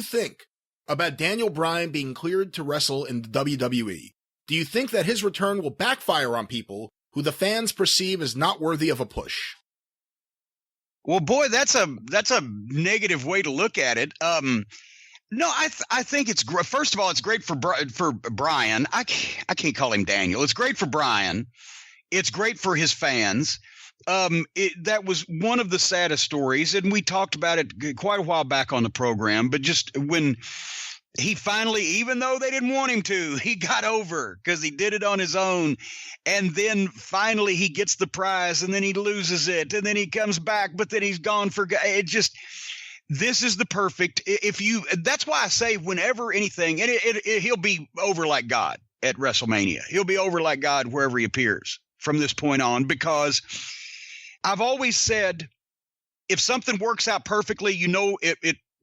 think about Daniel Bryan being cleared to wrestle in the WWE? Do you think that his return will backfire on people who the fans perceive as not worthy of a push? Well, boy, that's a negative way to look at it. No, I think it's great. First of all, it's great for Bryan. I can't call him Daniel. It's great for Bryan. It's great for his fans. That was one of the saddest stories, and we talked about it quite a while back on the program. But just when he finally, even though they didn't want him to, he got over because he did it on his own. And then finally he gets the prize, and then he loses it, and then he comes back, but then he's gone for it. Just, this is the perfect, that's why I say whenever anything, and he'll be over like God at WrestleMania. He'll be over like God wherever he appears from this point on, because I've always said, if something works out perfectly,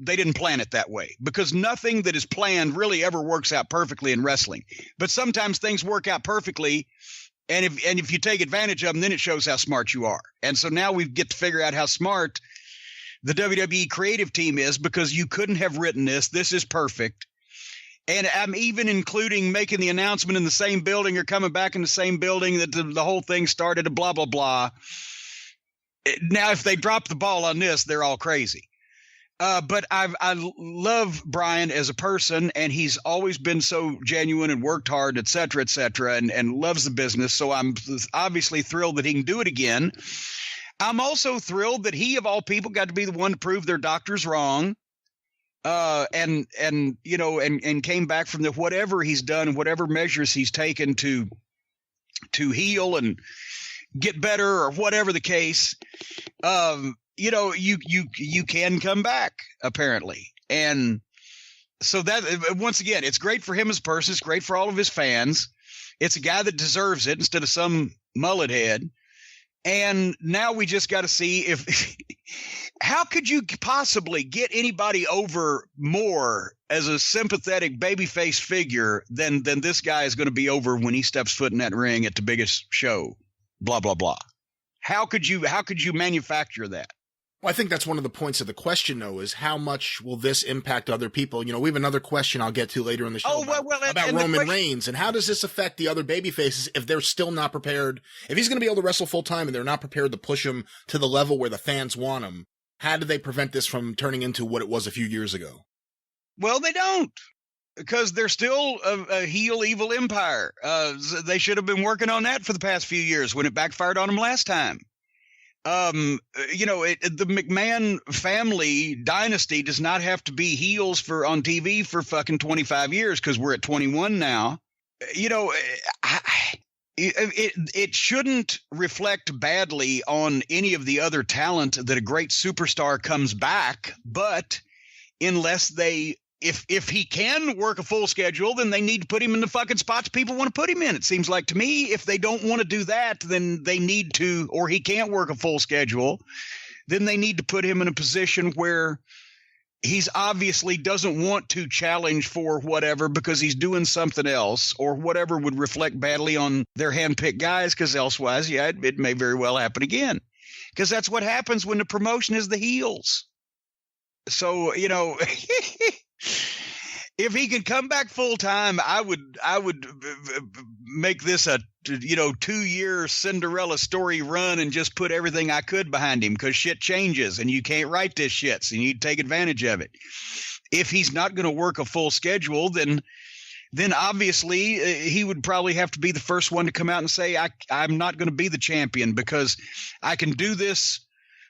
they didn't plan it that way, because nothing that is planned really ever works out perfectly in wrestling. But sometimes things work out perfectly, and if you take advantage of them, then it shows how smart you are. And so now we get to figure out how smart the WWE creative team is, because you couldn't have written this. This is perfect. And I'm even including making the announcement in the same building or coming back in the same building that the whole thing started, blah, blah, blah. Now, if they drop the ball on this, they're all crazy. But I love Bryan as a person, and he's always been so genuine and worked hard, et cetera, and loves the business. So I'm obviously thrilled that he can do it again. I'm also thrilled that he, of all people, got to be the one to prove their doctors wrong. And came back from whatever he's done, whatever measures he's taken to heal and get better, or whatever the case. You can come back, apparently. And so that, once again, it's great for him as a person. It's great for all of his fans. It's a guy that deserves it instead of some mullet head. And now we just got to see how could you possibly get anybody over more as a sympathetic babyface figure than this guy is going to be over when he steps foot in that ring at the biggest show, blah, blah, blah. How could you manufacture that? Well, I think that's one of the points of the question, though, is how much will this impact other people? We have another question I'll get to later in the show about Roman Reigns, and how does this affect the other babyfaces if they're still not prepared? If he's going to be able to wrestle full time and they're not prepared to push him to the level where the fans want him, how do they prevent this from turning into what it was a few years ago? Well, they don't, because they're still a heel evil empire. They should have been working on that for the past few years when it backfired on them last time. The McMahon family dynasty does not have to be heels on TV for fucking 25 years, because we're at 21 now. It shouldn't reflect badly on any of the other talent that a great superstar comes back, but unless if he can work a full schedule, then they need to put him in the fucking spots people want to put him in. It seems like to me, if they don't want to do that, then they need to, or he can't work a full schedule, then they need to put him in a position where he's obviously doesn't want to challenge for whatever, because he's doing something else, or whatever would reflect badly on their handpicked guys, because elsewise, it may very well happen again, because that's what happens when the promotion is the heels. So, if he can come back full time, I would make this a 2-year Cinderella story run and just put everything I could behind him, because shit changes and you can't write this shit, so you need to take advantage of it. If he's not going to work a full schedule, then obviously he would probably have to be the first one to come out and say, I'm not going to be the champion, because I can do this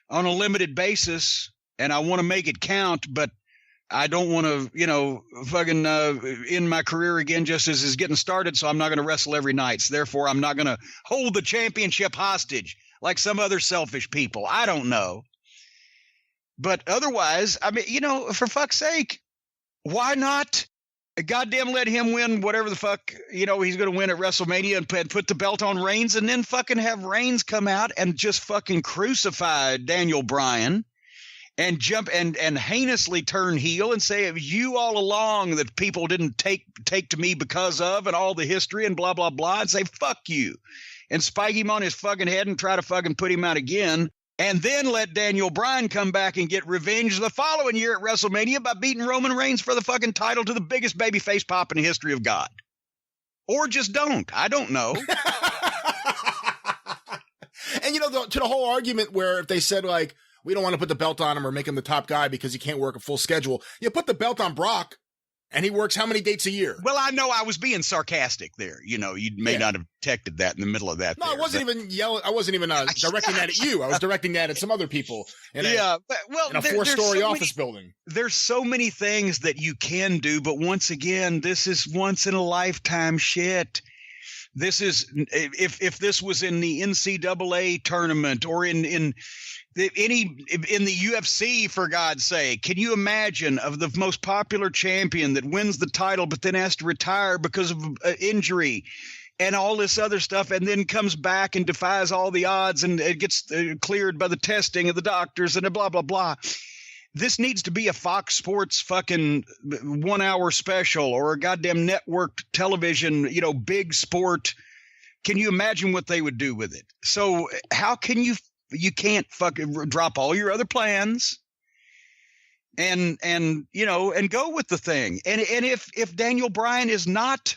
on a limited basis and I want to make it count, but I don't want to, fucking end my career again just as it's getting started, so I'm not going to wrestle every night. So therefore, I'm not going to hold the championship hostage like some other selfish people. I don't know. But otherwise, I mean, for fuck's sake, why not goddamn let him win whatever the fuck, he's going to win at WrestleMania and put the belt on Reigns, and then fucking have Reigns come out and just fucking crucify Daniel Bryan and jump and heinously turn heel and say, you all along that people didn't take to me because of, and all the history and blah, blah, blah, and say, fuck you, and spike him on his fucking head and try to fucking put him out again. and then let Daniel Bryan come back and get revenge the following year at WrestleMania by beating Roman Reigns for the fucking title to the biggest babyface pop in the history of God. Or just don't. I don't know. And, you know, to the whole argument where if they said, like, we don't want to put the belt on him or make him the top guy because he can't work a full schedule, you put the belt on Brock. And he works how many dates a year? Well, I know I was being sarcastic there. You know, you may not have detected that in the middle of that. No, I wasn't even yelling. I wasn't even directing that at you. I was directing that at some other people in a 4-story office building. There's so many things that you can do. But once again, this is once in a lifetime shit. This is if this was in the NCAA tournament or in the UFC, for God's sake, can you imagine of the most popular champion that wins the title but then has to retire because of injury and all this other stuff, and then comes back and defies all the odds and it gets cleared by the testing of the doctors and blah, blah, blah. This needs to be a Fox Sports fucking 1-hour special or a goddamn network television, you know, big sport. Can you imagine what they would do with it? So how can you can't fucking drop all your other plans and you know, and go with the thing. And if Daniel Bryan is not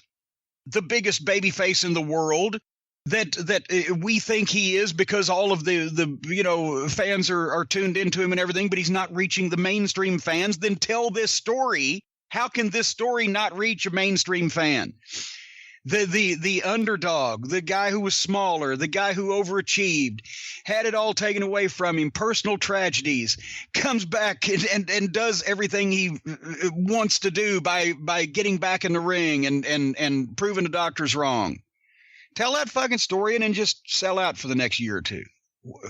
the biggest babyface in the world that we think he is because all of the you know, fans are tuned into him and everything, but he's not reaching the mainstream fans, then tell this story. How can this story not reach a mainstream fan? The underdog, the guy who was smaller, the guy who overachieved, had it all taken away from him, personal tragedies, comes back and does everything he wants to do by getting back in the ring and proving the doctors wrong. Tell that fucking story and then just sell out for the next year or two.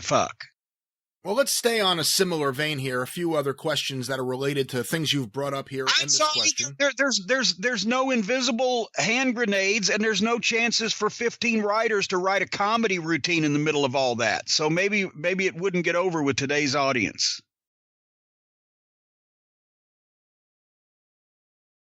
Fuck. Well, let's stay on a similar vein here. A few other questions that are related to things you've brought up here. I'm sorry, there's no invisible hand grenades, and there's no chances for 15 writers to write a comedy routine in the middle of all that. So maybe it wouldn't get over with today's audience.